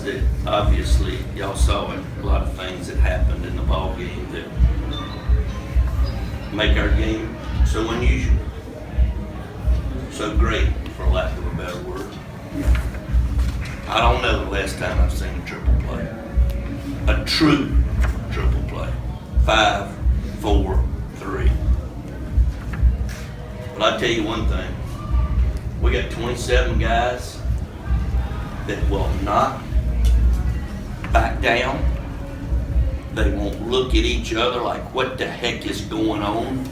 that obviously y'all saw it, a lot of things that happened in the ball game that make our game so unusual, so great, for lack of a better word. I don't know the last time I've seen a triple play, a true triple play, 5, 4, 3. But I'll tell you one thing, we got 27 guys that will not back down. They won't look at each other like, what the heck is going on?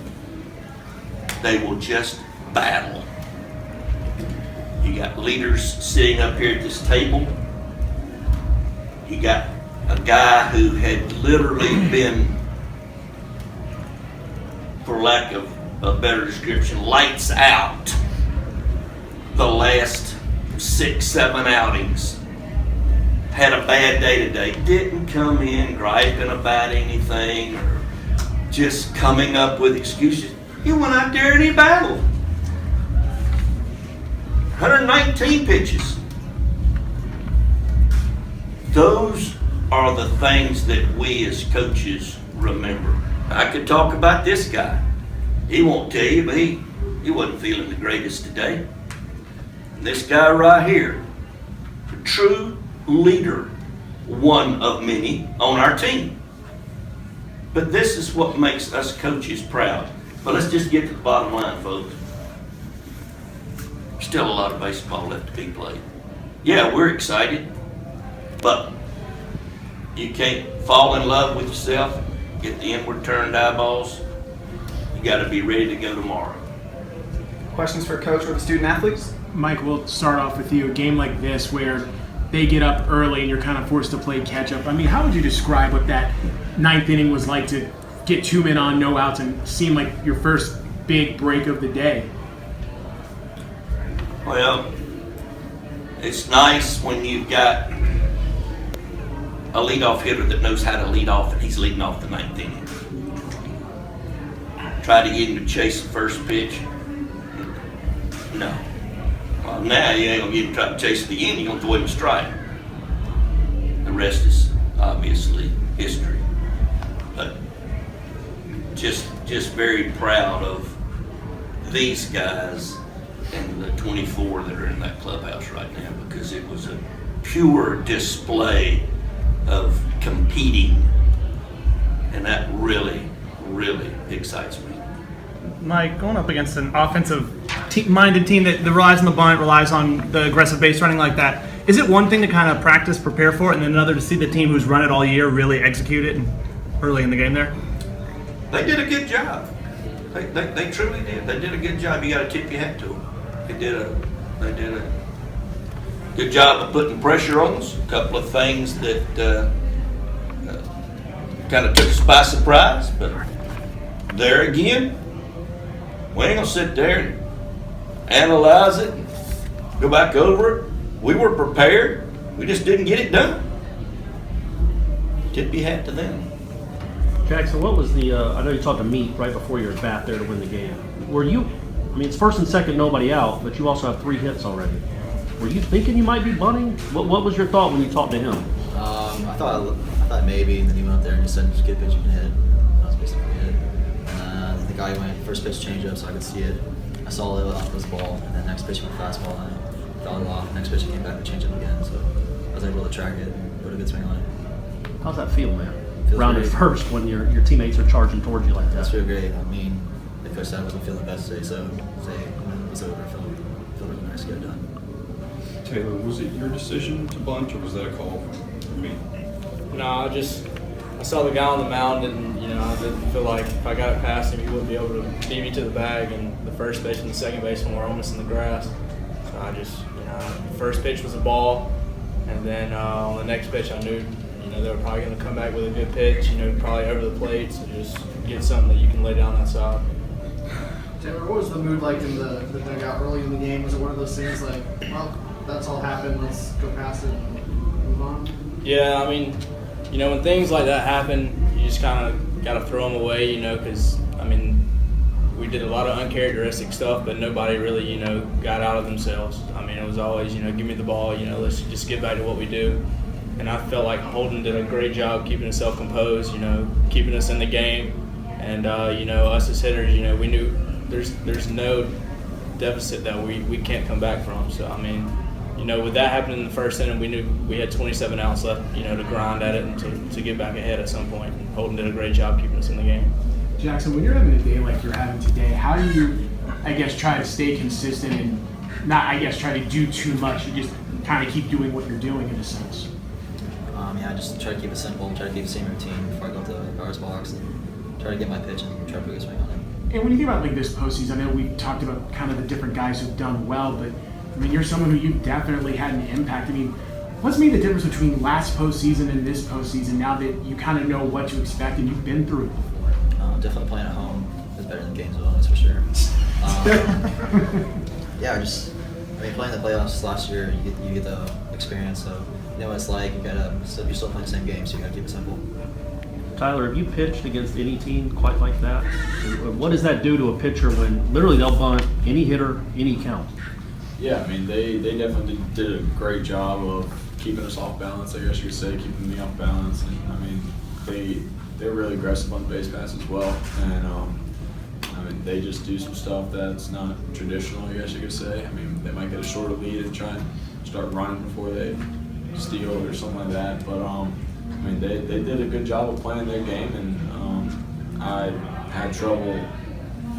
They will just battle. You got leaders sitting up here at this table. You got a guy who had literally been, for lack of a better description, lights out the last 6, 7 outings. Had a bad day today, didn't come in griping about anything or just coming up with excuses. He went out there and he battled. 119 pitches. Those are the things that we as coaches remember. I could talk about this guy. He won't tell you, but he wasn't feeling the greatest today. And this guy right here, a true leader, one of many on our team. But this is what makes us coaches proud. But let's just get to the bottom line, folks. Still a lot of baseball left to be played. Yeah, we're excited, but you can't fall in love with yourself, get the inward turned eyeballs. You got to be ready to go tomorrow. Questions for Coach or the student athletes? Mike, we'll start off with you. A game like this where they get up early and you're kind of forced to play catch up. I mean, how would you describe what that 9th inning was like to get 2 men on, no outs, and seem like your first big break of the day? Well, it's nice when you've got a leadoff hitter that knows how to lead off, and he's leading off the 9th inning. Try to get him to chase the first pitch. No. Well, now you ain't gonna get him to try to chase it again. You're gonna throw him a strike. The rest is obviously history. But just very proud of these guys and the 24 that are in that clubhouse right now, because it was a pure display of competing, and that really, really excites me. Mike, going up against an offensive-minded team that relies on the bunt, relies on the aggressive base running like that, is it one thing to kind of practice, prepare for it, and then another to see the team who's run it all year really execute it early in the game there? They did a good job. They truly did. They did a good job. You got to tip your hat to them. They did a good job of putting pressure on us. A couple of things that kind of took us by surprise, but there again, we ain't gonna sit there and analyze it and go back over it. We were prepared. We just didn't get it done. Tip your hat to them. Jackson, what was the, I know you talked to Meat right before your at bat there to win the game. Were you, I mean, it's first and second, nobody out, but you also have 3 hits already. Were you thinking you might be bunting? What was your thought when you talked to him? I thought maybe, and then he went up there and just said, just get a pitch you can hit. That was basically it. And the guy went first pitch change up so I could see it. I saw it off his ball, and then next pitch went fastball, and I fouled it off. Next pitch he came back and changed up again, so I was able to track it and put a good swing on it. How's that feel, man? Feels Rounded great. first when your teammates are charging towards you like that. That's feel great. I mean, the coach said I wasn't feeling the best today, so it's over. Felt really nice to get it done. Taylor, was it your decision to bunt, or was that a call from me? No, I saw the guy on the mound, and I didn't feel like if I got it past him, he wouldn't be able to beat me to the bag. And the first base and the second baseman were almost in the grass. So I just, the first pitch was a ball, and then on the next pitch, I knew, they were probably going to come back with a good pitch. Probably over the plate, so just get something that you can lay down that side. Taylor, what was the mood like in the dugout early in the game? Was it one of those things like, well, that's all happened, let's go past it and move on? Yeah, I mean, when things like that happen, you just kind of got to throw them away, because, we did a lot of uncharacteristic stuff, but nobody really, got out of themselves. It was always, give me the ball, let's just get back to what we do. and I felt like Holton did a great job keeping himself composed, keeping us in the game. And, us as hitters, we knew there's no deficit that we can't come back from. So, with that happening in the first inning, we knew we had 27 outs left, to grind at it and to get back ahead at some point. And Holton did a great job keeping us in the game. Jackson, when you're having a day like you're having today, how do you, try to stay consistent and not, try to do too much? You just kind of keep doing what you're doing in a sense. I just try to keep it simple, try to keep the same routine before I go to the batter's box, and try to get my pitch and try to put a swing on it. And when you think about this postseason, I know we've talked about kind of the different guys who've done well, but you're someone who you've definitely had an impact. What's made the difference between last postseason and this postseason now that you kind of know what to expect and you've been through it before? Definitely playing at home is better than Gainesville, that's for sure. Playing the playoffs last year, you get the experience of what it's like. You're still playing the same game, so you gotta keep it simple. Tyler, have you pitched against any team quite like that? What does that do to a pitcher when literally they'll bunt any hitter, any count? Yeah, they definitely did a great job of keeping us off balance, I guess you could say, keeping me off balance. And they're really aggressive on the base pass as well. And they just do some stuff that's not traditional, I guess you could say. They might get a shorter lead and try and start running before they steal or something like that. But they did a good job of playing their game, and I had trouble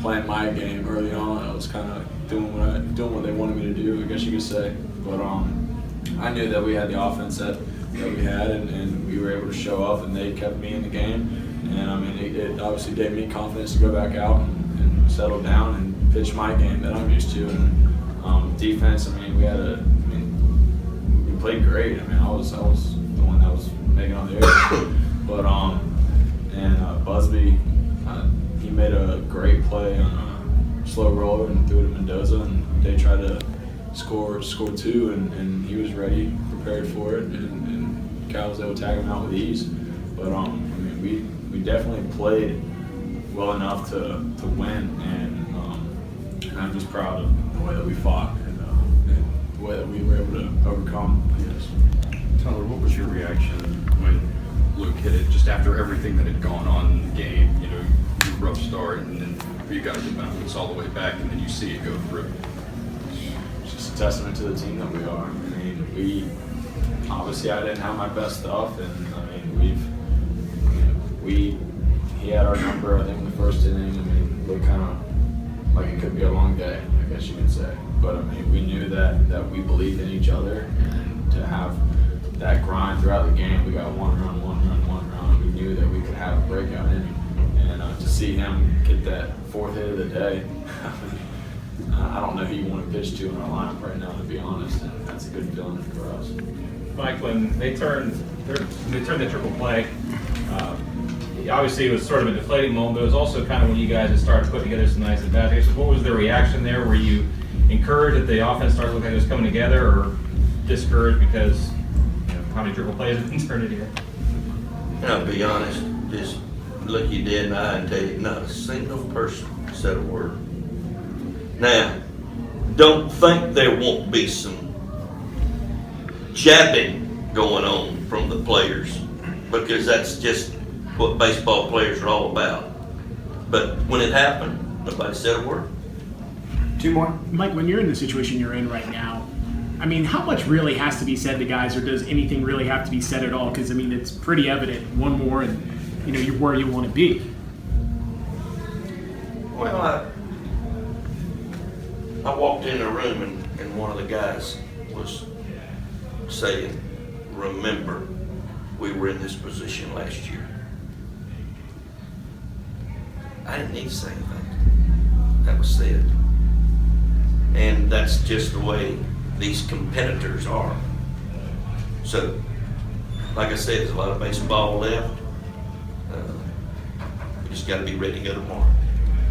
playing my game early on. I was kind of doing what they wanted me to do, I guess you could say. But I knew that we had the offense that we had, and we were able to show up, and they kept me in the game. And it obviously gave me confidence to go back out and settle down and pitch my game that I'm used to. And defense, we played great. I was the one that was making all the errors. But Busby, he made a great play on a slow roller and threw it to Mendoza, and they tried to score two, and he was ready, prepared for it, and Cal was able to tag him out with ease. But we definitely played well enough to win, and I'm just proud of the way that we fought and the way that we were able to overcome, I guess. Tyler, what was your reaction when Lueck hit it, just after everything that had gone on in the game? Rough start, and then you got to bounce all the way back, and then you see it go through. It's just a testament to the team that we are. We obviously, I didn't have my best stuff, and he had our number, I think, in the first inning. It looked kind of like it could be a long day, I guess you could say. But we knew that we believed in each other, and to have that grind throughout the game, we got one run. We knew that we could have a breakout inning, and to see him get that fourth hit of the day, I don't know who you want to pitch to in our lineup right now, to be honest. And that's a good feeling for us. Mike, when they turned the triple play, obviously it was sort of a deflating moment, but it was also kind of when you guys had started putting together some nice at-bats. So what was the reaction there? Were you encouraged that the offense started looking like it was coming together, or discouraged because how many triple plays have been turned in here? To be honest, just look you dead in the eye and tell you not a single person said a word. Now, don't think there won't be some jabbing going on from the players, because that's just what baseball players are all about. But when it happened, nobody said a word. Two more. Mike, when you're in the situation you're in right now, how much really has to be said to guys, or does anything really have to be said at all? Because, it's pretty evident. One more and, you're where you want to be. Well, I walked in the room and one of the guys was saying, remember, we were in this position last year. I didn't need to say anything. That was said. And that's just the way these competitors are. So, like I said, there's a lot of baseball left. We just got to be ready to go tomorrow.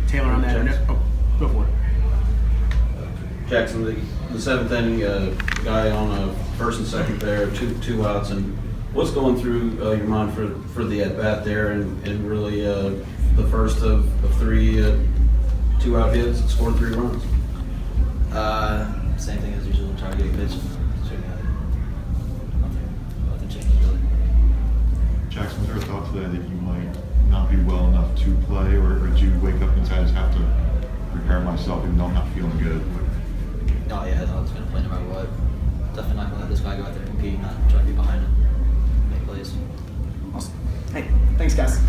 Taylor on that. Go for it. Jackson, the seventh inning, guy on a first and second there, two outs, and what's going through your mind for the at bat there, and really the first of three 2-out hits, scored 3 runs? Same thing as usual, trying to get a pitch. Nothing changed. to play, or did you wake up and say, I just have to prepare myself even though I'm not feeling good? Oh yeah, I was going to play no matter what. Definitely not going to let this guy go out there and compete, not try to be behind him, make plays. Awesome. Hey, thanks guys.